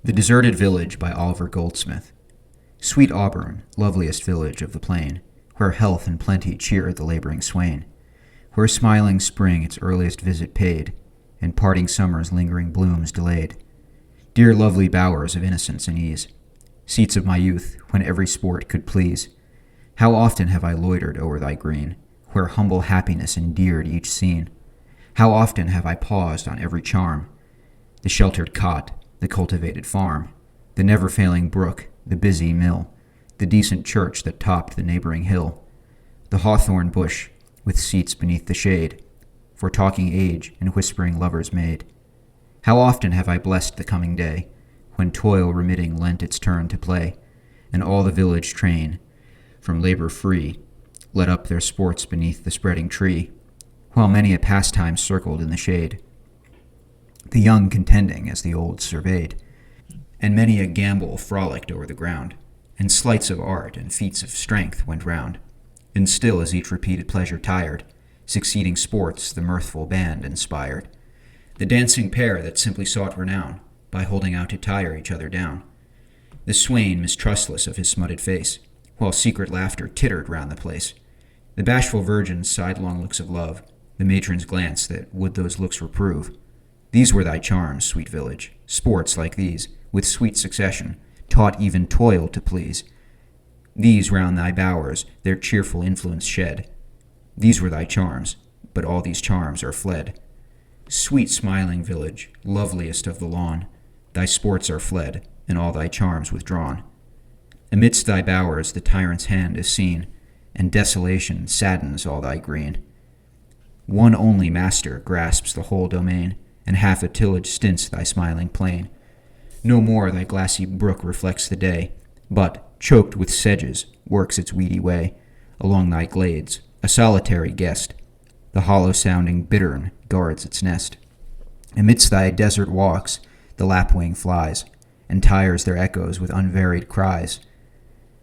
The Deserted Village by Oliver Goldsmith. Sweet Auburn, loveliest village of the plain, where health and plenty cheer the laboring swain, where smiling spring its earliest visit paid, and parting summer's lingering blooms delayed. Dear lovely bowers of innocence and ease, seats of my youth, when every sport could please, how often have I loitered o'er thy green, where humble happiness endeared each scene. How often have I paused on every charm, the sheltered cot, the cultivated farm, the never-failing brook, the busy mill, the decent church that topped the neighboring hill, the hawthorn bush with seats beneath the shade, for talking age and whispering lovers made. How often have I blessed the coming day, when toil remitting lent its turn to play, and all the village train, from labor free, let up their sports beneath the spreading tree, while many a pastime circled in the shade, the young contending as the old surveyed, and many a gambol frolicked o'er the ground, and sleights of art and feats of strength went round. And still as each repeated pleasure tired, succeeding sports the mirthful band inspired, the dancing pair that simply sought renown, by holding out to tire each other down. The swain mistrustless of his smutted face, while secret laughter tittered round the place. The bashful virgin's sidelong looks of love, the matron's glance that would those looks reprove. These were thy charms, sweet village, sports like these, with sweet succession, taught even toil to please. These round thy bowers their cheerful influence shed. These were thy charms, but all these charms are fled. Sweet smiling village, loveliest of the lawn, thy sports are fled, and all thy charms withdrawn. Amidst thy bowers the tyrant's hand is seen, and desolation saddens all thy green. One only master grasps the whole domain, and half a tillage stints thy smiling plain. No more thy glassy brook reflects the day, but, choked with sedges, works its weedy way along thy glades, a solitary guest. The hollow-sounding bittern guards its nest. Amidst thy desert walks the lapwing flies, and tires their echoes with unvaried cries.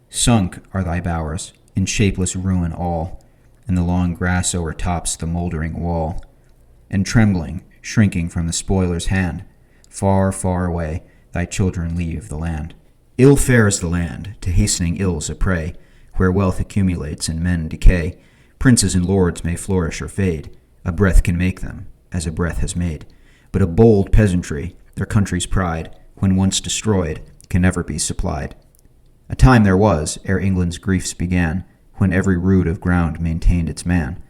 Sunk are thy bowers, in shapeless ruin all, and the long grass o'ertops the mouldering wall. And trembling, shrinking from the spoiler's hand, far, far away thy children leave the land. Ill fares the land, to hastening ills a prey, where wealth accumulates and men decay. Princes and lords may flourish or fade, a breath can make them, as a breath has made. But a bold peasantry, their country's pride, when once destroyed, can never be supplied. A time there was, ere England's griefs began, when every rood of ground maintained its man.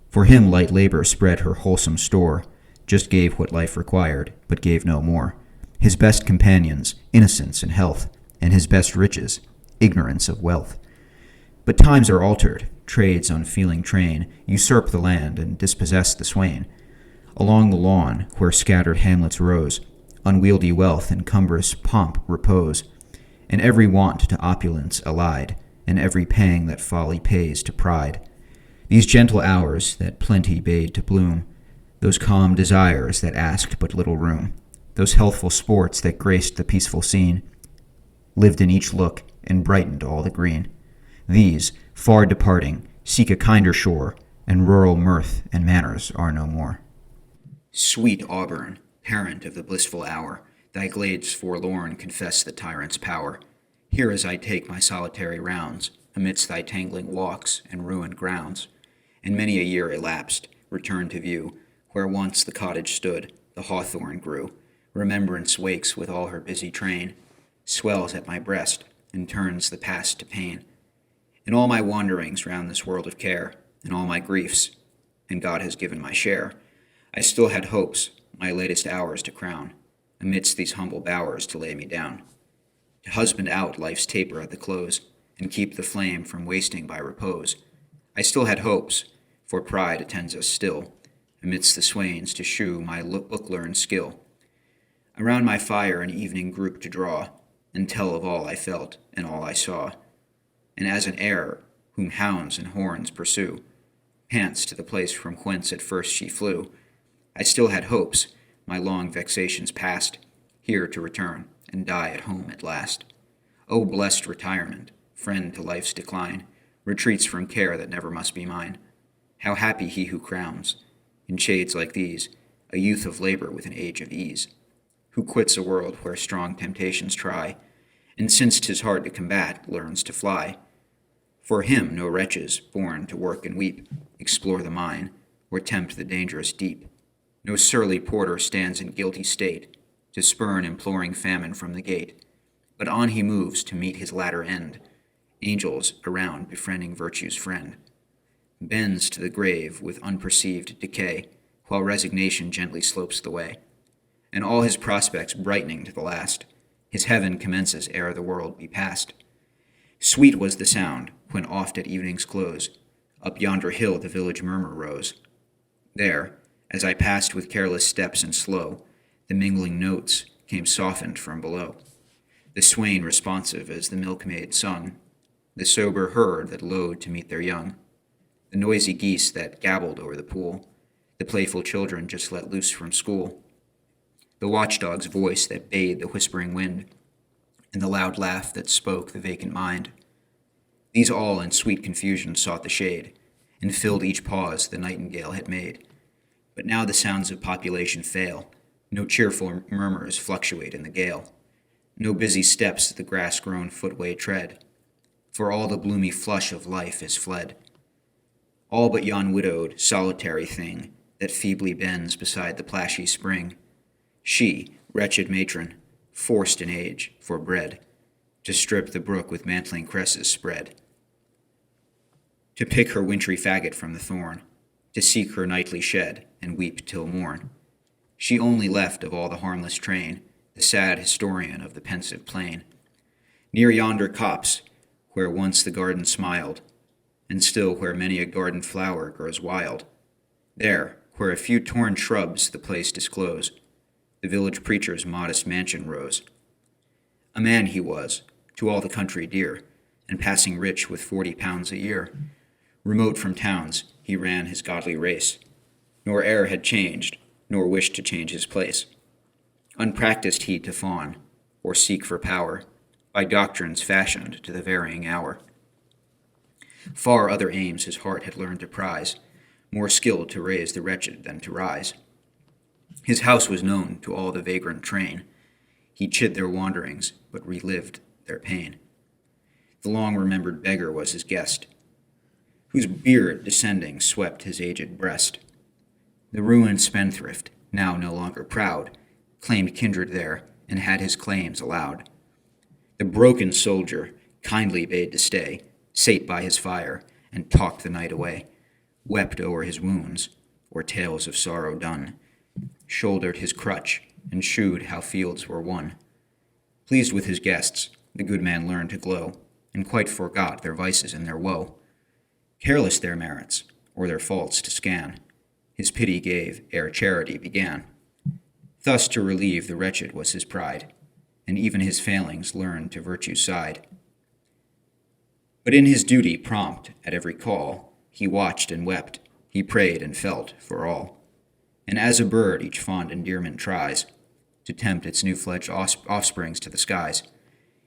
For him light labor spread her wholesome store, just gave what life required, but gave no more. His best companions, innocence and health, and his best riches, ignorance of wealth. But times are altered, trade's unfeeling train usurp the land and dispossess the swain. Along the lawn, where scattered hamlets rose, unwieldy wealth and cumbrous pomp repose, and every want to opulence allied, and every pang that folly pays to pride. These gentle hours that plenty bade to bloom, those calm desires that asked but little room, those healthful sports that graced the peaceful scene, lived in each look and brightened all the green. These, far departing, seek a kinder shore, and rural mirth and manners are no more. Sweet Auburn, parent of the blissful hour, thy glades forlorn confess the tyrant's power. Here as I take my solitary rounds, amidst thy tangling walks and ruined grounds, and many a year elapsed, return to view, where once the cottage stood, the hawthorn grew. Remembrance wakes with all her busy train, swells at my breast, and turns the past to pain. In all my wanderings round this world of care, in all my griefs, and God has given my share, I still had hopes, my latest hours to crown, amidst these humble bowers to lay me down, to husband out life's taper at the close, and keep the flame from wasting by repose. I still had hopes, for pride attends us still, amidst the swains to shew my book-learned skill. Around my fire an evening group to draw, and tell of all I felt and all I saw. And as an heir, whom hounds and horns pursue, pants to the place from whence at first she flew, I still had hopes, my long vexations past, here to return and die at home at last. O blessed retirement, friend to life's decline, retreats from care that never must be mine. How happy he who crowns, in shades like these, a youth of labor with an age of ease, who quits a world where strong temptations try, and since 'tis hard to combat, learns to fly. For him no wretches, born to work and weep, explore the mine, or tempt the dangerous deep. No surly porter stands in guilty state, to spurn imploring famine from the gate, but on he moves to meet his latter end, angels around befriending virtue's friend. Bends to the grave with unperceived decay, while resignation gently slopes the way, and all his prospects brightening to the last, his heaven commences ere the world be past. Sweet was the sound, when oft at evening's close, up yonder hill the village murmur rose. There, as I passed with careless steps and slow, the mingling notes came softened from below, the swain responsive as the milkmaid sung, the sober herd that lowed to meet their young, the noisy geese that gabbled over the pool, the playful children just let loose from school, the watchdog's voice that bayed the whispering wind, and the loud laugh that spoke the vacant mind. These all in sweet confusion sought the shade, and filled each pause the nightingale had made. But now the sounds of population fail, no cheerful murmurs fluctuate in the gale, no busy steps the grass-grown footway tread, for all the bloomy flush of life is fled. All but yon widowed, solitary thing that feebly bends beside the plashy spring, she, wretched matron, forced in age, for bread, to strip the brook with mantling cresses spread, to pick her wintry faggot from the thorn, to seek her nightly shed, and weep till morn. She only left of all the harmless train, the sad historian of the pensive plain. Near yonder copse, where once the garden smiled, and still where many a garden flower grows wild, there, where a few torn shrubs the place disclose, the village preacher's modest mansion rose. A man he was, to all the country dear, and passing rich with 40 pounds a year. Remote from towns, he ran his godly race, nor e'er had changed, nor wished to change his place. Unpractised he to fawn, or seek for power, by doctrines fashioned to the varying hour. Far other aims his heart had learned to prize, more skilled to raise the wretched than to rise. His house was known to all the vagrant train. He chid their wanderings, but relived their pain. The long-remembered beggar was his guest, whose beard descending swept his aged breast. The ruined spendthrift, now no longer proud, claimed kindred there, and had his claims allowed. The broken soldier kindly bade to stay, sate by his fire, and talked the night away, wept o'er his wounds, or tales of sorrow done, shouldered his crutch, and shewed how fields were won. Pleased with his guests, the good man learned to glow, and quite forgot their vices and their woe. Careless their merits, or their faults to scan, his pity gave ere charity began. Thus to relieve the wretched was his pride, and even his failings learned to virtue's side. But in his duty prompt at every call, he watched and wept, he prayed and felt for all. And as a bird each fond endearment tries, to tempt its new-fledged offsprings to the skies,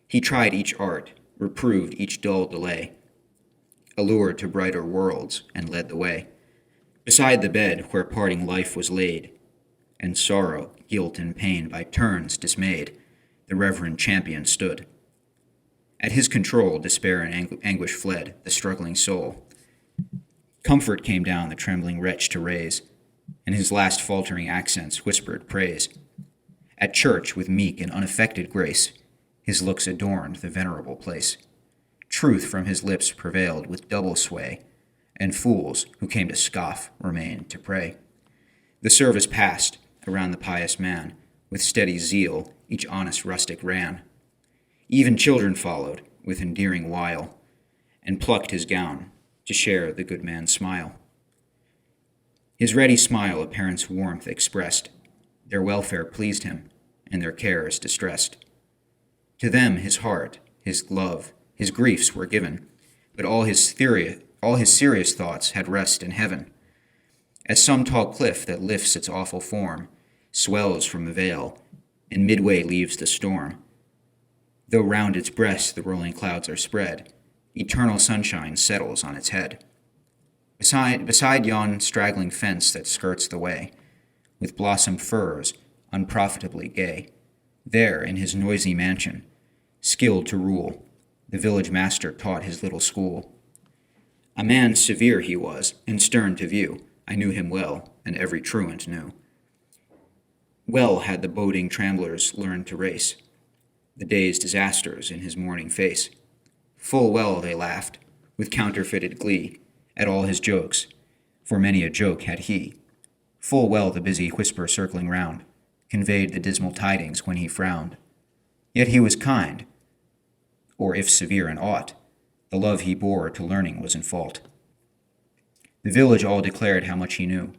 he tried each art, reproved each dull delay, allured to brighter worlds, and led the way. Beside the bed where parting life was laid, and sorrow, guilt, and pain by turns dismayed, the reverend champion stood. At his control, despair and anguish fled the struggling soul. Comfort came down the trembling wretch to raise, and his last faltering accents whispered praise. At church, with meek and unaffected grace, his looks adorned the venerable place. Truth from his lips prevailed with double sway, and fools who came to scoff remained to pray. The service passed around the pious man, with steady zeal each honest rustic ran. Even children followed with endearing wile, and plucked his gown to share the good man's smile. His ready smile a parent's warmth expressed, their welfare pleased him, and their cares distressed. To them his heart, his love, his griefs were given, but all his serious thoughts had rest in heaven. As some tall cliff that lifts its awful form, swells from the vale, and midway leaves the storm. Though round its breast the rolling clouds are spread, eternal sunshine settles on its head. Beside yon straggling fence that skirts the way, with blossomed firs unprofitably gay, There, in his noisy mansion, skilled to rule, the village master taught his little school. A man severe he was, and stern to view. I knew him well, and every truant knew. Well had the boding tramblers learned to race the day's disasters in his morning face. Full well they laughed, with counterfeited glee, at all his jokes, for many a joke had he. Full well the busy whisper circling round conveyed the dismal tidings when he frowned. Yet he was kind, or if severe in aught, the love he bore to learning was in fault. The village all declared how much he knew.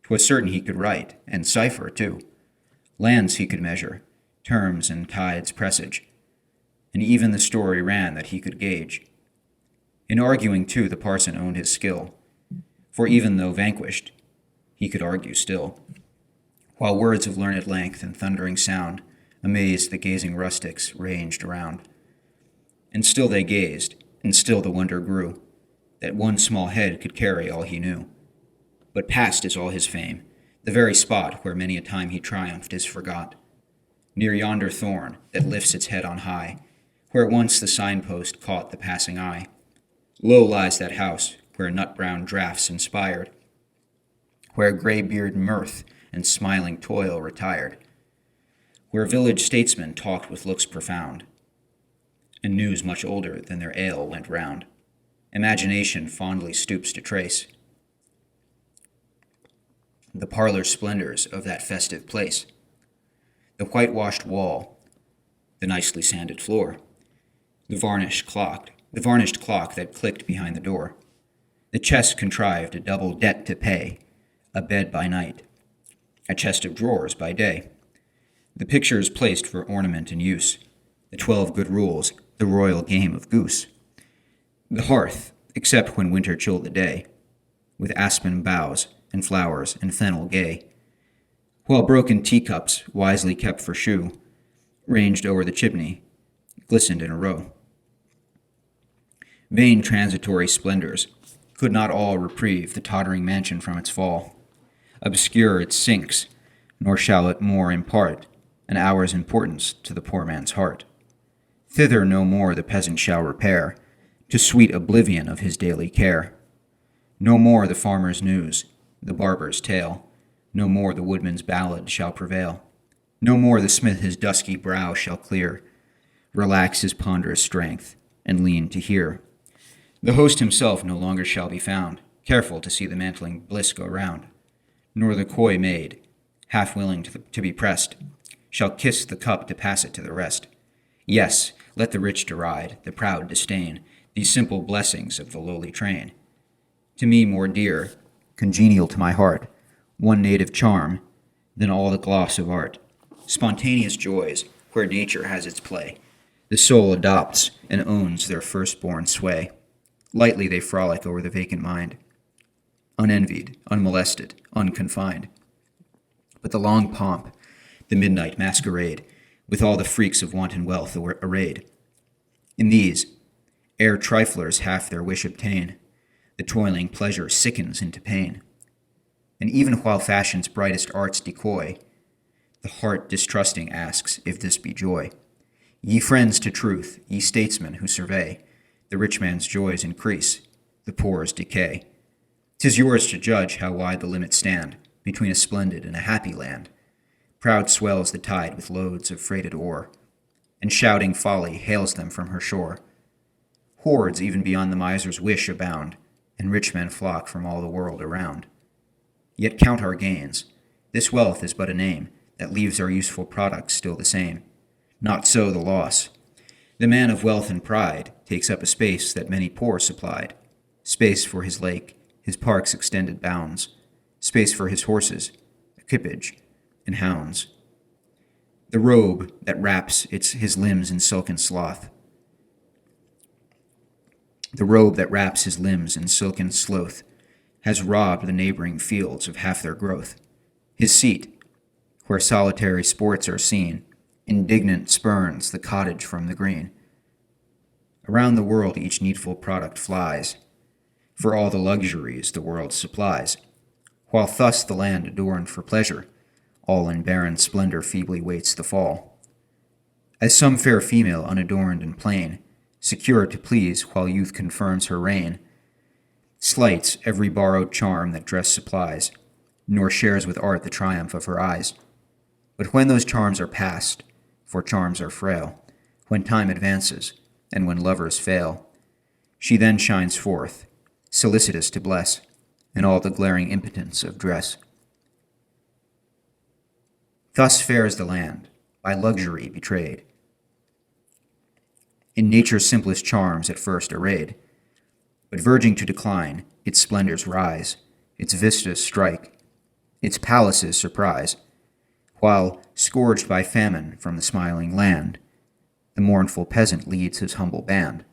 'Twas certain he could write, and cipher too. Lands he could measure, terms and tides presage, and even the story ran that he could gauge. In arguing, too, the parson owned his skill, for even though vanquished, he could argue still. While words of learned length and thundering sound amazed the gazing rustics ranged around. And still they gazed, and still the wonder grew, that one small head could carry all he knew. But past is all his fame, the very spot where many a time he triumphed is forgot. Near yonder thorn that lifts its head on high, where once the signpost caught the passing eye. Low lies that house where nut-brown draughts inspired, where grey-beard mirth and smiling toil retired, where village statesmen talked with looks profound, and news much older than their ale went round. Imagination fondly stoops to trace the parlor splendors of that festive place. The whitewashed wall, the nicely sanded floor, the varnished clock that clicked behind the door, the chest contrived a double debt to pay, a bed by night, a chest of drawers by day, the pictures placed for ornament and use, the 12 good rules, the royal game of goose, the hearth, except when winter chilled the day, with aspen boughs and flowers and fennel gay, while broken teacups, wisely kept for shew, ranged o'er the chimney, glistened in a row. Vain transitory splendors could not all reprieve the tottering mansion from its fall. Obscure it sinks, nor shall it more impart an hour's importance to the poor man's heart. Thither no more the peasant shall repair, to sweet oblivion of his daily care. No more the farmer's news, the barber's tale, no more the woodman's ballad shall prevail. No more the smith his dusky brow shall clear, relax his ponderous strength, and lean to hear. The host himself no longer shall be found, careful to see the mantling bliss go round. Nor the coy maid, half willing to be pressed, shall kiss the cup to pass it to the rest. Yes, let the rich deride, the proud disdain, these simple blessings of the lowly train. To me more dear, congenial to my heart, one native charm than all the gloss of art. Spontaneous joys, where nature has its play, the soul adopts and owns their firstborn sway. Lightly they frolic over the vacant mind, unenvied, unmolested, unconfined. But the long pomp, the midnight masquerade, with all the freaks of wanton wealth arrayed. In these, ere triflers half their wish obtain, the toiling pleasure sickens into pain. And even while fashion's brightest arts decoy, the heart distrusting asks if this be joy. Ye friends to truth, ye statesmen who survey, the rich man's joys increase, the poor's decay. 'Tis yours to judge how wide the limits stand between a splendid and a happy land. Proud swells the tide with loads of freighted ore, and shouting folly hails them from her shore. Hoards even beyond the miser's wish abound, and rich men flock from all the world around. Yet count our gains. This wealth is but a name that leaves our useful products still the same. Not so the loss. The man of wealth and pride takes up a space that many poor supplied, space for his lake, his park's extended bounds, space for his horses, equipage, and hounds. The robe that wraps his limbs in silken sloth, has robbed the neighboring fields of half their growth. His seat, where solitary sports are seen, indignant spurns the cottage from the green. Around the world each needful product flies, for all the luxuries the world supplies, while thus the land adorned for pleasure, all in barren splendor feebly waits the fall. As some fair female unadorned and plain, secure to please while youth confirms her reign, slights every borrowed charm that dress supplies, nor shares with art the triumph of her eyes. But when those charms are past, for charms are frail, when time advances, and when lovers fail, she then shines forth, solicitous to bless, in all the glaring impotence of dress. Thus fares the land, by luxury betrayed, in nature's simplest charms at first arrayed, but verging to decline, its splendors rise, its vistas strike, its palaces surprise, while, scourged by famine from the smiling land, the mournful peasant leads his humble band,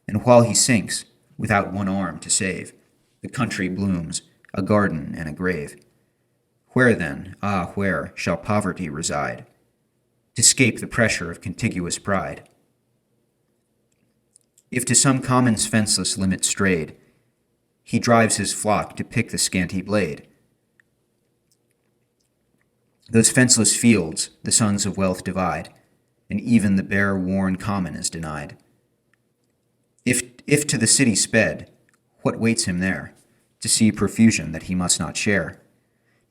and while he sinks, without one arm to save, the country blooms, a garden and a grave. Where then, ah, where shall poverty reside, to 'scape the pressure of contiguous pride? If to some common's fenceless limit strayed, he drives his flock to pick the scanty blade. Those fenceless fields the sons of wealth divide, and even the bare, worn common is denied. If to the city sped, what waits him there? To see profusion that he must not share,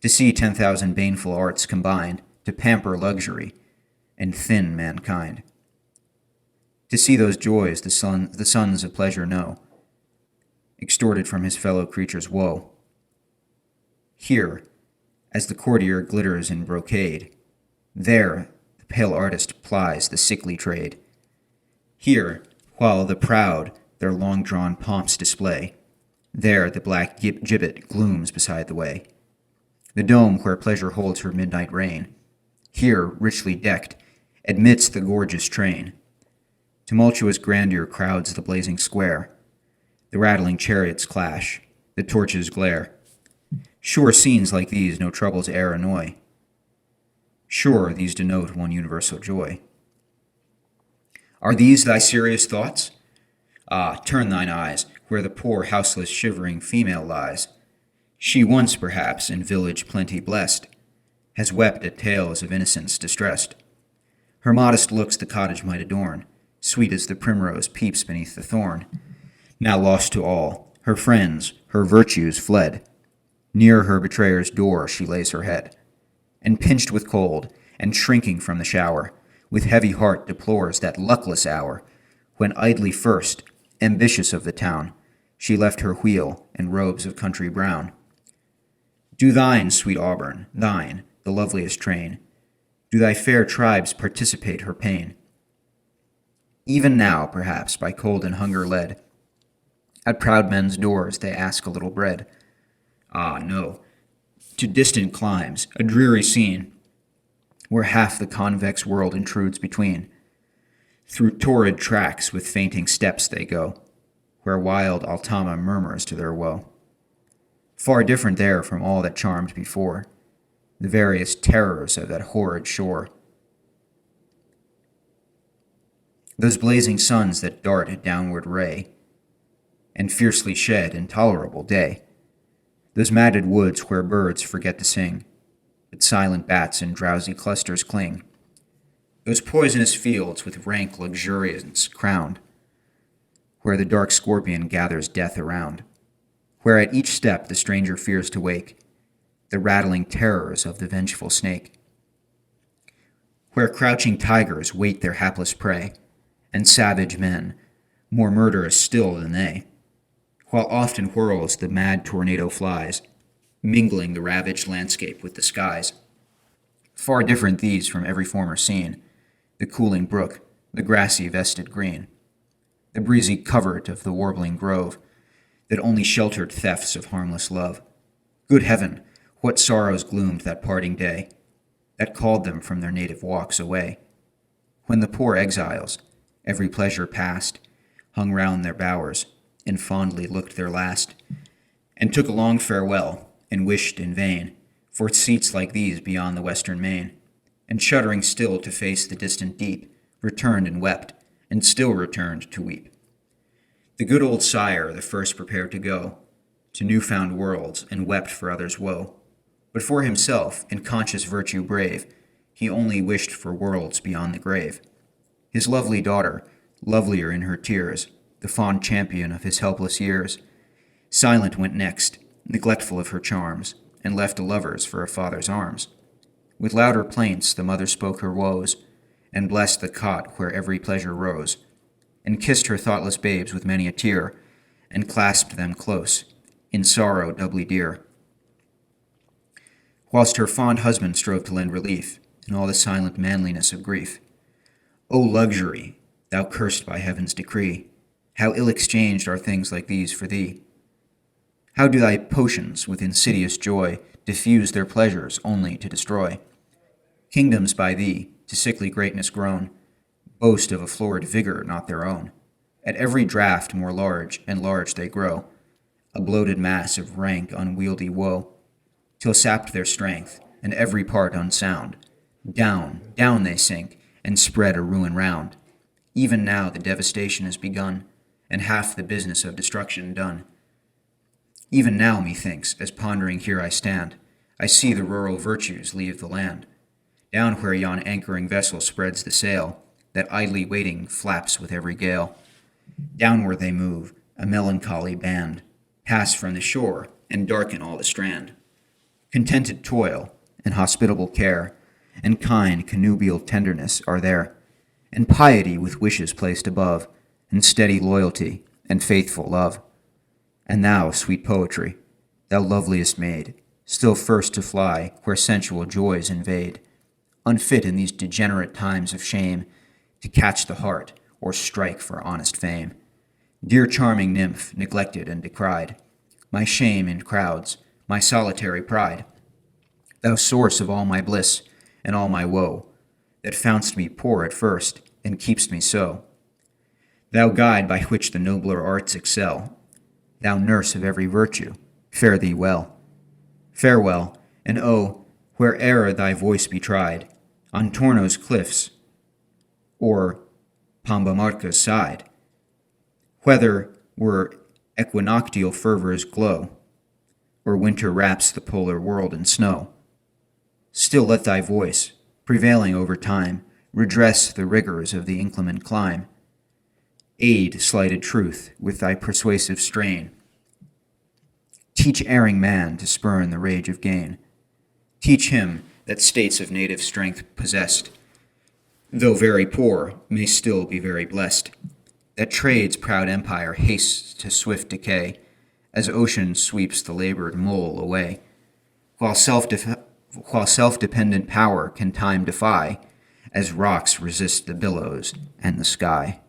to see 10,000 baneful arts combined to pamper luxury and thin mankind, to see those joys the sons of pleasure know, extorted from his fellow creature's woe. Here, as the courtier glitters in brocade, there the pale artist plies the sickly trade. Here, while the proud their long-drawn pomps display, there the black gibbet glooms beside the way. The dome where pleasure holds her midnight reign, here, richly decked, admits the gorgeous train. Tumultuous grandeur crowds the blazing square, the rattling chariots clash, the torches glare. Sure scenes like these no troubles e'er annoy. Sure these denote one universal joy. Are these thy serious thoughts? Ah, turn thine eyes where the poor houseless shivering female lies. She once, perhaps, in village plenty blessed, has wept at tales of innocence distressed. Her modest looks the cottage might adorn, sweet as the primrose peeps beneath the thorn. Now lost to all, her friends, her virtues fled. Near her betrayer's door she lays her head, and pinched with cold, and shrinking from the shower, with heavy heart deplores that luckless hour, when idly first, ambitious of the town, she left her wheel and robes of country brown. Do thine, sweet Auburn, thine, the loveliest train, do thy fair tribes participate her pain? Even now, perhaps, by cold and hunger led, at proud men's doors they ask a little bread. Ah, no, to distant climes, a dreary scene, where half the convex world intrudes between. Through torrid tracks with fainting steps they go, where wild Altama murmurs to their woe. Far different there from all that charmed before, the various terrors of that horrid shore. Those blazing suns that dart a downward ray, and fiercely shed intolerable day. Those matted woods where birds forget to sing, but silent bats in drowsy clusters cling. Those poisonous fields with rank luxuriance crowned, where the dark scorpion gathers death around, where at each step the stranger fears to wake the rattling terrors of the vengeful snake, where crouching tigers wait their hapless prey, and savage men, more murderous still than they, while oft in whirls the mad tornado flies, mingling the ravaged landscape with the skies. Far different these from every former scene, the cooling brook, the grassy vested green, the breezy covert of the warbling grove, that only sheltered thefts of harmless love. Good heaven, what sorrows gloomed that parting day, that called them from their native walks away, when the poor exiles, every pleasure past, hung round their bowers, and fondly looked their last, and took a long farewell, and wished in vain for seats like these beyond the western main, and shuddering still to face the distant deep, returned and wept, and still returned to weep. The good old sire the first prepared to go to new-found worlds, and wept for others' woe. But for himself, in conscious virtue brave, he only wished for worlds beyond the grave. His lovely daughter, lovelier in her tears, the fond champion of his helpless years, silent went next, neglectful of her charms, and left a lover's for a father's arms. With louder plaints the mother spoke her woes, and blessed the cot where every pleasure rose, and kissed her thoughtless babes with many a tear, and clasped them close, in sorrow doubly dear. Whilst her fond husband strove to lend relief in all the silent manliness of grief. O luxury, thou cursed by heaven's decree, how ill exchanged are things like these for thee! How do thy potions with insidious joy diffuse their pleasures only to destroy? Kingdoms by thee, to sickly greatness grown, boast of a florid vigor not their own. At every draught more large and large they grow, a bloated mass of rank unwieldy woe, till sapped their strength, and every part unsound. Down, down they sink, and spread a ruin round. Even now the devastation is begun, and half the business of destruction done. Even now, methinks, as pondering here I stand, I see the rural virtues leave the land. Down where yon anchoring vessel spreads the sail, that idly waiting flaps with every gale. Downward they move, a melancholy band, pass from the shore, and darken all the strand. Contented toil, and hospitable care, and kind connubial tenderness are there, and piety with wishes placed above, and steady loyalty, and faithful love. And thou, sweet poetry, thou loveliest maid, still first to fly where sensual joys invade, unfit in these degenerate times of shame to catch the heart or strike for honest fame. Dear charming nymph, neglected and decried, my shame in crowds, my solitary pride, thou source of all my bliss and all my woe, that found'st me poor at first, and keep'st me so. Thou guide by which the nobler arts excel, thou nurse of every virtue, fare thee well. Farewell, and oh, where'er thy voice be tried, on Torno's cliffs, or Pambamarca's side, whether were equinoctial fervors glow, or winter wraps the polar world in snow, still let thy voice, prevailing over time, redress the rigors of the inclement clime. Aid slighted truth with thy persuasive strain. Teach erring man to spurn the rage of gain. Teach him that states of native strength possessed, though very poor, may still be very blessed, that trade's proud empire hastes to swift decay, as ocean sweeps the labored mole away, while self-dependent power can time defy, as rocks resist the billows and the sky.